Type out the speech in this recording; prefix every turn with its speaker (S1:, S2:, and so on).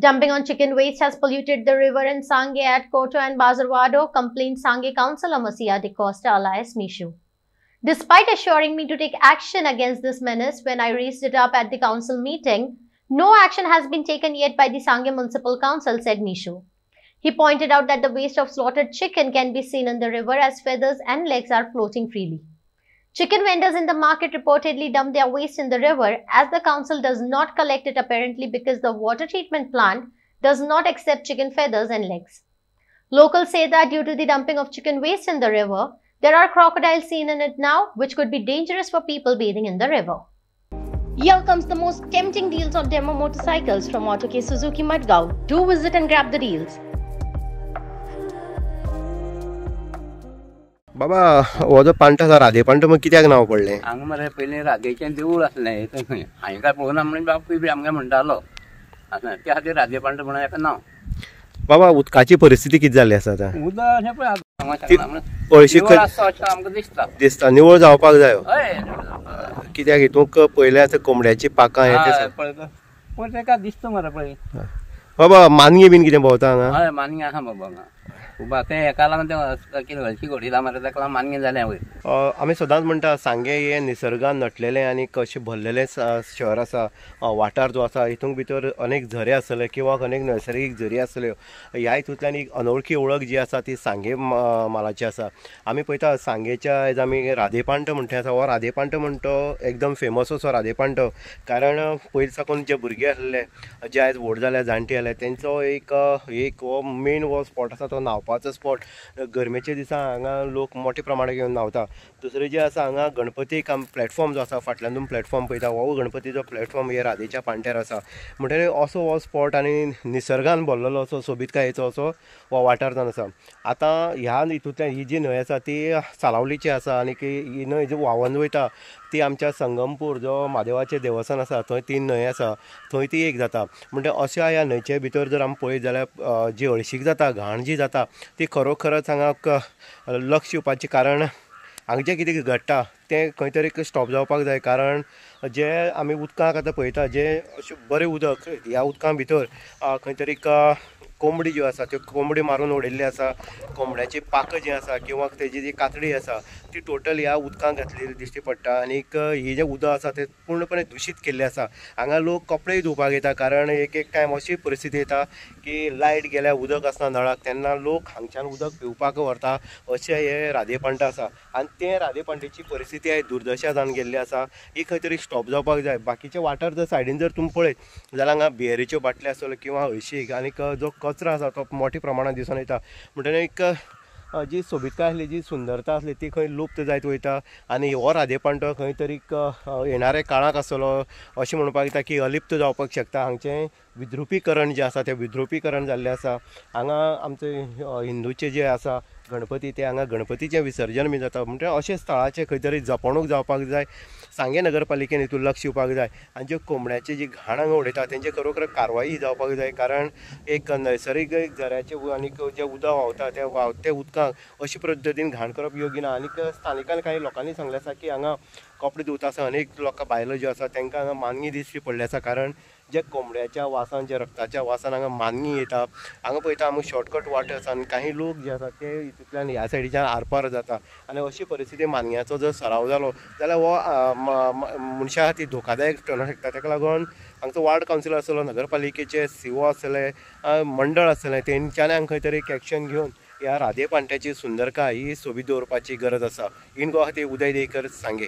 S1: Dumping on chicken waste has polluted the river in Sangay at Koto and Bazarwado, complained Sangay Councillor Masia de Costa alias Mishu. Despite assuring me to take action against this menace when I raised it up at the council meeting, no action has been taken yet by the Sangay Municipal Council, said Mishu. He pointed out that the waste of slaughtered chicken can be seen in the river as feathers and legs are floating freely. Chicken vendors in the market reportedly dump their waste in the river as the council does not collect it apparently because the water treatment plant does not accept chicken feathers and legs. Locals say that due to the dumping of chicken waste in the river, there are crocodiles seen in it now, which could be dangerous for people bathing in the river. Here comes the most tempting deals on demo motorcycles from Autoke Suzuki Madgaon. Do visit and grab the deals.
S2: बाबा हो जो पांट आसा राधे पांट मग कित्याक नांव पडलें?
S3: हांगा मरे पयलीं राधेचें देवूळ आसलें थंय हांवें काय पळोवना म्हणून बापूय बी आमकां म्हणटालो आसा त्या खातीर राधे पांट म्हणून हेका नांव.
S2: बाबा उदकाची परिस्थिती कितें जाल्ली आसा आतां?
S3: उदक अशें पळय
S2: हळशीक
S3: आमकां
S2: दिसता निवळ जावपाक जाय.
S3: हय
S2: कित्याक हितूंक पयले आतां कोंबड्याची पाकां
S3: पळय पूण तेका दिसता मरे पळय.
S2: बाबा मानगी बीन कितें भोंवता हांगा?
S3: हय मानगी आहा बाबा हांगा खूब तें हेका लागून तें कितें हळशी घोडिला मरे तेका लागून मानगी जालें वयर.
S2: आमी सदांच म्हणटा सांगे हें निसर्गान नटलेलें आनी अशें भरलेलें शहर आसा. वाठार जो आसा हितूंक भितर अनेक झरे आसले किंवा अनेक नैसर्गीक झरी आसल्यो. ह्या हितूंतल्यान एक अनवळखी ओळख जी आसा ती सांगे मालाची आसा. आमी पळयता सांगेच्या आयज आमी राधेपांट म्हणटा आसा हो राधेपांट म्हणटा तो एकदम फेमस असो राधेपांट. कारण पयलीं साकून जे भुरगे आसले जे आयज व्हड जाल्या जाणटी जाल्या तेंचो एक हो मेन हो स्पॉट आसा तो न्हांवपाचो स्पॉट. गरमेच्या दिसा हांगा लोक मोठ्या प्रमाणात येवन न्हांवता. दुसरें जें आसा हांगा गणपतीक प्लॅटफॉर्म जो आसा फाटल्यान तुमी प्लॅटफॉर्म पळयता हो गणपतीचो प्लॅटफॉर्म हे राधेच्या पांट्यार आसा. म्हणटकीर असो हो स्पॉट आनी निसर्गान भरलेलो असो सोबीतकायेचो असो हो वाठार जावन आसा. आतां ह्या हितूंतल्यान ही जी न्हंय आसा ती सालावलीची आसा आनी ही न्हंय जी व्हांवून वयता ती आमच्या संगमपूर जो महादेवाचें देवस्थान आसा थंय ती न्हंय आसा थंय ती एक जाता. म्हणजे अशा ह्या न्हंयचे भितर जर आमी पळयत जाल्यार जी हळशीक जाता घाण जी जाता ती खरोखरच हांगा लक्ष दिवपाचें कारण हांगा जें कितें घडटा तें खंय तरी स्टॉप जावपाक जाय. कारण जे आमी उदकाक आतां पळयता जे अशें बरें उदक ह्या उदकां भितर खंय तरी कोंबडी ज्यो आसा त्यो कोंबडी मारून उडयल्ली आसा. कोंबड्याची पाकां जी आसा किंवा तेजी जी कातडी आसा ती टोटल ह्या उदकांत घातलेली दिश्टी पडटा. आनीक ही जें उदक आसा तें पूर्णपणे दुशीत केल्लें आसा. हांगा लोक कपडे धुवपाक येता कारण एक टायम अशी परिस्थिती येता की लायट गेल्यार उदक आसना नळाक तेन्ना लोक हांगच्यान उदक पिवपाक व्हरता. अशें हे राधेपांट आसा आनी ते राधेपांटेची परिस्थिती आयज दुर्दशा जावन गेल्ली आसा. ही खंय तरी स्टॉप जावपाक जाय. बाकीचे वाठार जर सायडीन जर तुमी पळयत जाल्यार हांगा बियरीच्यो बाटल्यो आसल्यो किंवा हळशीक आनीक जो कचरो आसा तो मोठ्या प्रमाणात दिसून येता. म्हणटकीर जी सोबीतकाय आसली जी सुंदरता आसली ती खंय लुप्त जायत वयता आनी हो राधेपांट खंय तरी येणाऱ्या काळाक आसतलो अशें म्हणपाक येता की अलिप्त जावपाक शकता. हांगचें विद्रुपीकरण जें आसा तें विद्रुपीकरण जाल्लें आसा. हांगा आमचे हिंदूचे जे आसा गणपती ते हांगा गणपतीचें विसर्जन बी जाता. म्हणजे अशें स्थळाचें खंय तरी जपणूक जावपाक जाय. सांगे नगरपालिकेन हितून लक्ष दिवपाक जाय आनी ज्यो कोंबड्याची जी घाण हांगा उडयता तेंचे खरोखर कारवाई जावपाक जाय. कारण एक नैसर्गीक झऱ्याचें आनीक जें उदक व्हांवता त्या उदकाक अशे पद्दतीन घाण करप योग्य ना. आनीक स्थानिकान कांय लोकांनी सांगलें आसा की हांगा कपडे धुवता आसा अनेक लोकां बायलो ज्यो आसा तांकां हांगा मानगी दिश्टी पडली आसा. कारण जे कोंबड्याच्या वासान जे रक्ताच्या वासान हांगा मानगी येता. हांगा पळयता आमी शॉर्टकट वाटे आसा आनी काही लोक जे आसा ते हितूंतल्यान ह्या सायडीच्यान आरपार जाता आनी अशी परिस्थिती मानग्याचो जर सराव जालो जाल्यार हो मनशा खातीर धोकादायक ठरूंक शकता. ताका लागून हांगचो वार्ड कावन्सिलर आसलो नगरपालिकेचे सीओ आसले मंडळ आसलें तेंच्यांनी हांगा खंय तरी एक एक्शन घेवन ह्या राधेपांट्याची सुंदरकाय ही सोबीत दवरपाची गरज आसा. इन गोवा खातीर उदय देयकर सांगे.